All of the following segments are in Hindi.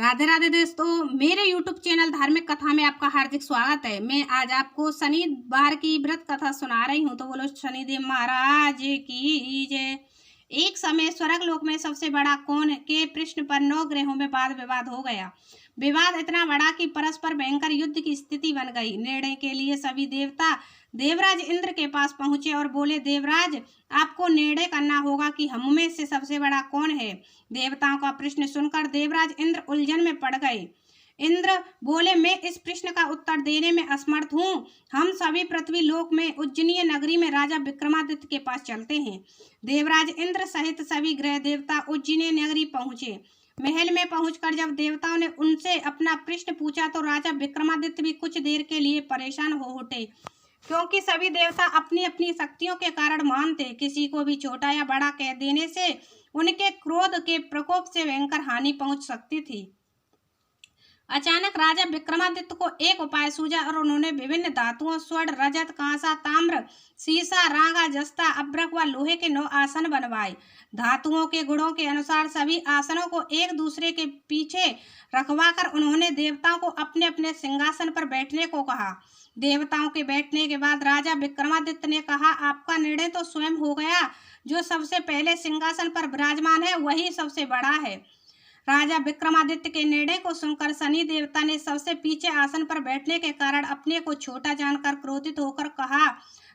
राधे राधे दोस्तों, मेरे YouTube चैनल धार्मिक कथा में आपका हार्दिक स्वागत है। मैं आज आपको शनिवार की व्रत कथा सुना रही हूँ। तो बोलो शनिदेव महाराज की जय। एक समय स्वर्ग लोक में सबसे बड़ा कौन के प्रश्न पर 9 ग्रहों में वाद विवाद हो गया। विवाद इतना बड़ा कि परस्पर भयंकर युद्ध की स्थिति बन गई। निर्णय के लिए सभी देवता देवराज इंद्र के पास पहुंचे और बोले, देवराज आपको निर्णय करना होगा कि हम में से सबसे बड़ा कौन है। देवताओं का प्रश्न सुनकर देवराज इंद्र उलझन में पड़ गए। इंद्र बोले, मैं इस प्रश्न का उत्तर देने में असमर्थ हूँ। हम सभी पृथ्वी लोक में उज्जैनी नगरी में राजा विक्रमादित्य के पास चलते हैं। देवराज इंद्र सहित सभी ग्रह देवता उज्जैनी नगरी पहुंचे। महल में पहुंचकर जब देवताओं ने उनसे अपना प्रश्न पूछा तो राजा विक्रमादित्य भी कुछ देर के लिए परेशान हो उठे, क्योंकि सभी देवता अपनी अपनी शक्तियों के कारण महान थे। किसी को भी छोटा या बड़ा कह देने से उनके क्रोध के प्रकोप से भयंकर हानि पहुंच सकती थी। अचानक राजा विक्रमादित्य को एक उपाय सूझा और उन्होंने विभिन्न धातुओं स्वर्ण, रजत, कांसा, ताम्र, सीसा, रांगा, जस्ता, अभ्रक व लोहे के 9 आसन बनवाए। धातुओं के गुणों के अनुसार सभी आसनों को एक दूसरे के पीछे रखवाकर उन्होंने देवताओं को अपने अपने सिंहासन पर बैठने को कहा। देवताओं के बैठने के बाद राजा विक्रमादित्य ने कहा, आपका निर्णय तो स्वयं हो गया। जो सबसे पहले सिंहासन पर विराजमान है वही सबसे बड़ा है। राजा विक्रमादित्य के निर्णय को सुनकर शनि देवता ने सबसे पीछे आसन पर बैठने के कारण अपने को छोटा जानकर क्रोधित होकर कहा,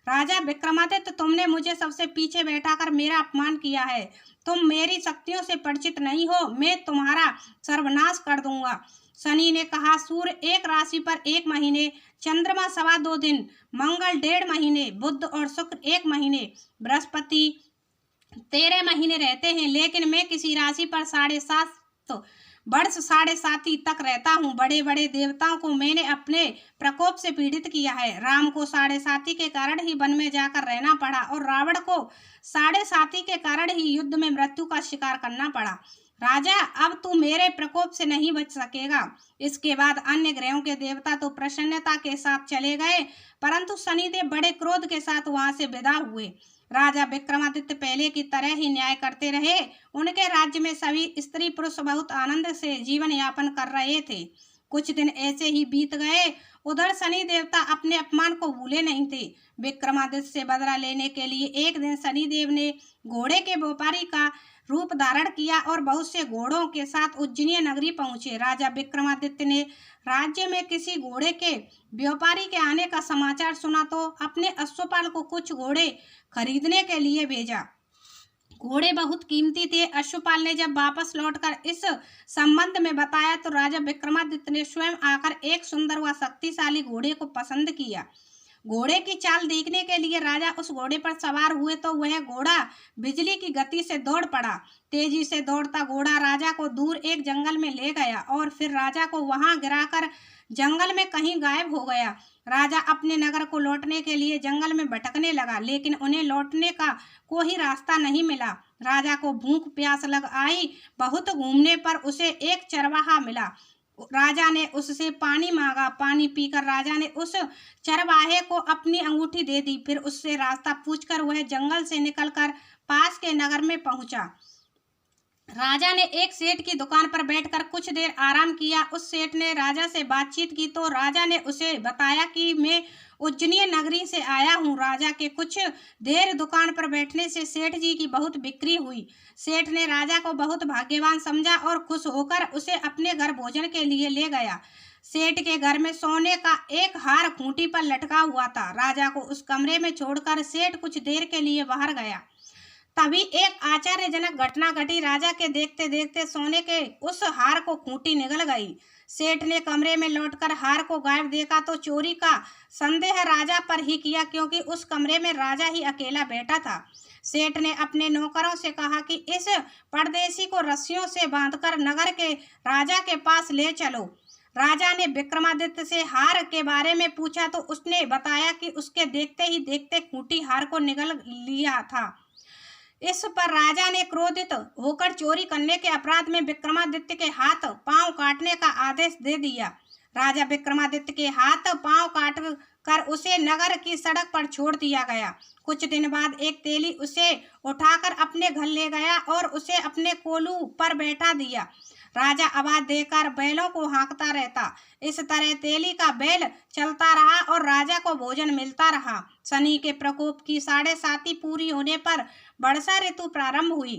राजा विक्रमादित्य, तुमने मुझे सबसे पीछे बैठाकर मेरा अपमान किया है। तुम मेरी शक्तियों से परिचित नहीं हो। मैं तुम्हारा सर्वनाश कर दूंगा। शनि ने कहा, सूर्य एक राशि पर 1 महीने, चंद्रमा 2.25 दिन, मंगल 1.5 महीने, बुध और शुक्र 1 महीने, बृहस्पति 13 महीने रहते हैं। लेकिन मैं किसी राशि पर 7.5 वर्ष 7.5 तक रहता हूँ। बड़े बड़े देवताओं को मैंने अपने प्रकोप से पीड़ित किया है। राम को 7.5 के कारण ही वन में जाकर रहना पड़ा और रावण को 7.5 के कारण ही युद्ध में मृत्यु का शिकार करना पड़ा। राजा, अब तू मेरे प्रकोप से नहीं बच सकेगा। इसके बाद अन्य ग्रहों के देवता तो प्रसन्नता के साथ चले गए, परंतु शनिदेव बड़े क्रोध के साथ वहां से विदा हुए। राजा विक्रमादित्य पहले की तरह ही न्याय करते रहे। उनके राज्य में सभी स्त्री पुरुष बहुत आनंद से जीवन यापन कर रहे थे। कुछ दिन ऐसे ही बीत गए। उधर शनि देवता अपने अपमान को भूले नहीं थे। विक्रमादित्य से बदला लेने के लिए एक दिन शनिदेव ने घोड़े के व्यापारी का रूप धारण किया और बहुत से घोड़ों के साथ उज्जैनी नगरी पहुंचे। राजा विक्रमादित्य ने राज्य में किसी घोड़े के व्यापारी के आने का समाचार सुना तो अपने अश्वपाल को कुछ घोड़े खरीदने के लिए भेजा। घोड़े बहुत कीमती थे। अश्वपाल ने जब वापस लौटकर इस संबंध में बताया तो राजा विक्रमादित्य ने स्वयं आकर एक सुंदर व शक्तिशाली घोड़े को पसंद किया। घोड़े की चाल देखने के लिए राजा उस घोड़े पर सवार हुए तो वह घोड़ा बिजली की गति से दौड़ पड़ा। तेजी से दौड़ता घोड़ा राजा को दूर एक जंगल में ले गया और फिर राजा को वहां गिराकर जंगल में कहीं गायब हो गया। राजा अपने नगर को लौटने के लिए जंगल में भटकने लगा, लेकिन उन्हें लौटने का कोई रास्ता नहीं मिला। राजा को भूख प्यास लग आई। बहुत घूमने पर उसे एक चरवाहा मिला। राजा ने उससे पानी मांगा। पानी पीकर राजा ने उस चरवाहे को अपनी अंगूठी दे दी। फिर उससे रास्ता पूछकर वह जंगल से निकलकर पास के नगर में पहुंचा। राजा ने एक सेठ की दुकान पर बैठकर कुछ देर आराम किया। उस सेठ ने राजा से बातचीत की तो राजा ने उसे बताया कि मैं उज्जैनी नगरी से आया हूँ। राजा के कुछ देर दुकान पर बैठने से सेठ जी की बहुत बिक्री हुई। सेठ ने राजा को बहुत भाग्यवान समझा और खुश होकर उसे अपने घर भोजन के लिए ले गया। सेठ के घर में सोने का एक हार खूंटी पर लटका हुआ था। राजा को उस कमरे में छोड़कर सेठ कुछ देर के लिए बाहर गया। तभी एक आश्चर्यजनक घटना घटी। राजा के देखते देखते सोने के उस हार को खूंटी निगल गई। सेठ ने कमरे में लौटकर हार को गायब देखा तो चोरी का संदेह राजा पर ही किया, क्योंकि उस कमरे में राजा ही अकेला बैठा था। सेठ ने अपने नौकरों से कहा कि इस परदेशी को रस्सियों से बांधकर नगर के राजा के पास ले चलो। राजा ने विक्रमादित्य से हार के बारे में पूछा तो उसने बताया कि उसके देखते ही देखते खूंटी हार को निगल लिया था। इस पर राजा ने क्रोधित होकर चोरी करने के अपराध में विक्रमादित्य के हाथ पांव काटने का आदेश दे दिया। राजा विक्रमादित्य के हाथ पांव काट कर उसे नगर की सड़क पर छोड़ दिया गया। कुछ दिन बाद एक तेली उसे उठाकर अपने घर ले गया और उसे अपने कोलू पर बैठा दिया। राजा आवाज देकर बैलों को हाँकता रहता। इस तरह तेली का बैल चलता रहा और राजा को भोजन मिलता रहा। शनि के प्रकोप की 7.5 पूरी होने पर वर्षा ऋतु प्रारंभ हुई।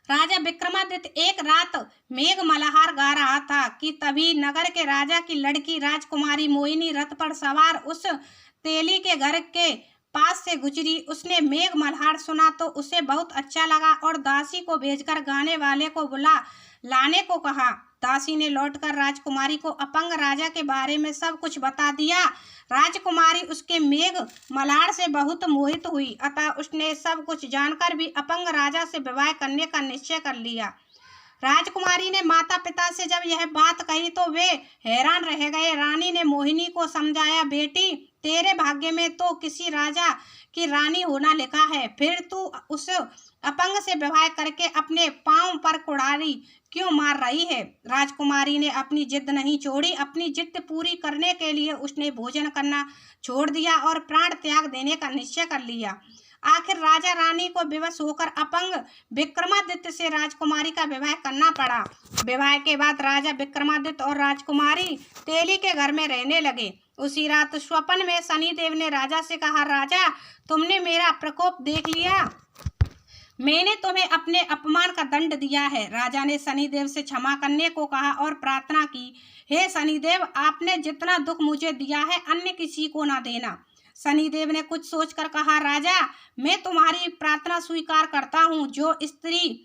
राजा विक्रमादित्य एक रात मेघ मल्हार गा रहा था कि तभी नगर के राजा की लड़की राजकुमारी मोहिनी रथ पर सवार उस तेली के घर के पास से गुजरी। उसने मेघ मल्हार सुना तो उसे बहुत अच्छा लगा और दासी को भेजकर गाने वाले को बुला लाने को कहा। दासी ने लौटकर राजकुमारी को अपंग राजा के बारे में सब कुछ बता दिया। राजकुमारी उसके मेघ मल्हार से बहुत मोहित हुई, अतः उसने सब कुछ जानकर भी अपंग राजा से विवाह करने का निश्चय कर लिया। राजकुमारी ने माता पिता से जब यह बात कही तो वे हैरान रह गए। रानी ने मोहिनी को समझाया, बेटी तेरे भाग्य में तो किसी राजा की रानी होना लिखा है, फिर तू उस अपंग से विवाह करके अपने पांव पर कुड़ारी क्यों मार रही है। राजकुमारी ने अपनी जिद नहीं छोड़ी। अपनी जिद पूरी करने के लिए उसने भोजन करना छोड़ दिया और प्राण त्याग देने का निश्चय कर लिया। आखिर राजा रानी को विवश होकर अपंग विक्रमादित्य से राजकुमारी का विवाह करना पड़ा। विवाह के बाद राजा विक्रमादित्य और राजकुमारी तेली के घर में रहने लगे। उसी रात स्वप्न में शनिदेव ने राजा से कहा, राजा तुमने मेरा प्रकोप देख लिया, मैंने तुम्हें अपने अपमान का दंड दिया है। राजा ने शनिदेव से क्षमा करने को कहा और प्रार्थना की, हे शनिदेव आपने जितना दुख मुझे दिया है अन्य किसी को ना देना। शनिदेव ने कुछ सोचकर कहा, राजा मैं तुम्हारी प्रार्थना स्वीकार करता हूँ। जो स्त्री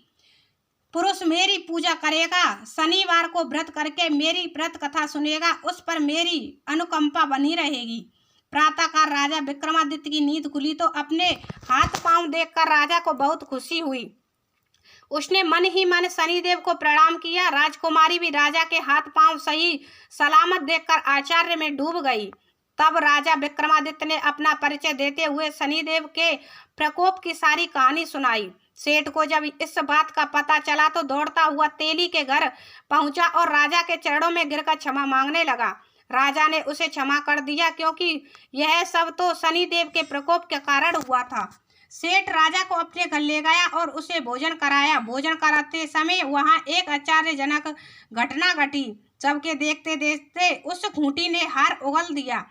पुरुष मेरी पूजा करेगा, शनिवार को व्रत करके मेरी व्रत कथा सुनेगा, उस पर मेरी अनुकंपा बनी रहेगी। प्रातःकाल राजा विक्रमादित्य की नींद खुली तो अपने हाथ पांव देखकर राजा को बहुत खुशी हुई। उसने मन ही मन शनिदेव को प्रणाम किया। राजकुमारी भी राजा के हाथ पांव सही सलामत देखकर आश्चर्य में डूब गई। तब राजा विक्रमादित्य ने अपना परिचय देते हुए शनिदेव के प्रकोप की सारी कहानी सुनाई। सेठ को जब इस बात का पता चला तो दौड़ता हुआ तेली के घर पहुंचा और राजा के चरणों में गिरकर क्षमा मांगने लगा। राजा ने उसे क्षमा कर दिया क्योंकि यह सब तो शनिदेव के प्रकोप के कारण हुआ था। सेठ राजा को अपने घर ले गया और उसे भोजन कराया। भोजन कराते समय वहां एक आश्चर्यजनक घटना घटी। सबके देखते देखते उस खूंटी ने हार उगल दिया।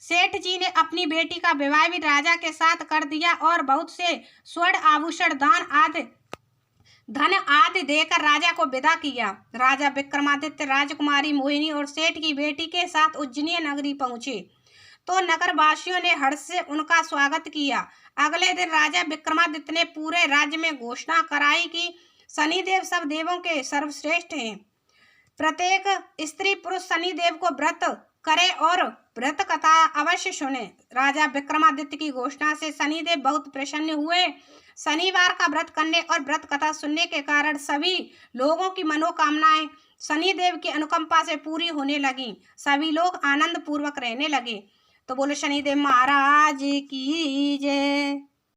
सेठ जी ने अपनी बेटी का विवाह भी राजा के साथ कर दिया और बहुत से स्वर्ण आभूषण धन आदि देकर राजा को विदा किया। राजा विक्रमादित्य राजकुमारी मोहिनी और सेठ की बेटी के साथ उज्जैनी नगरी पहुंचे तो नगरवासियों ने हर्ष से उनका स्वागत किया। अगले दिन राजा विक्रमादित्य ने पूरे राज्य में घोषणा कराई कि शनिदेव सब देवों के सर्वश्रेष्ठ हैं। प्रत्येक स्त्री पुरुष शनिदेव को व्रत करे और व्रत कथा अवश्य सुने। राजा विक्रमादित्य की घोषणा से शनिदेव बहुत प्रसन्न हुए। शनिवार का व्रत करने और व्रत कथा सुनने के कारण सभी लोगों की मनोकामनाएं शनिदेव की अनुकंपा से पूरी होने लगी। सभी लोग आनंद पूर्वक रहने लगे। तो बोलो शनिदेव महाराज की जय।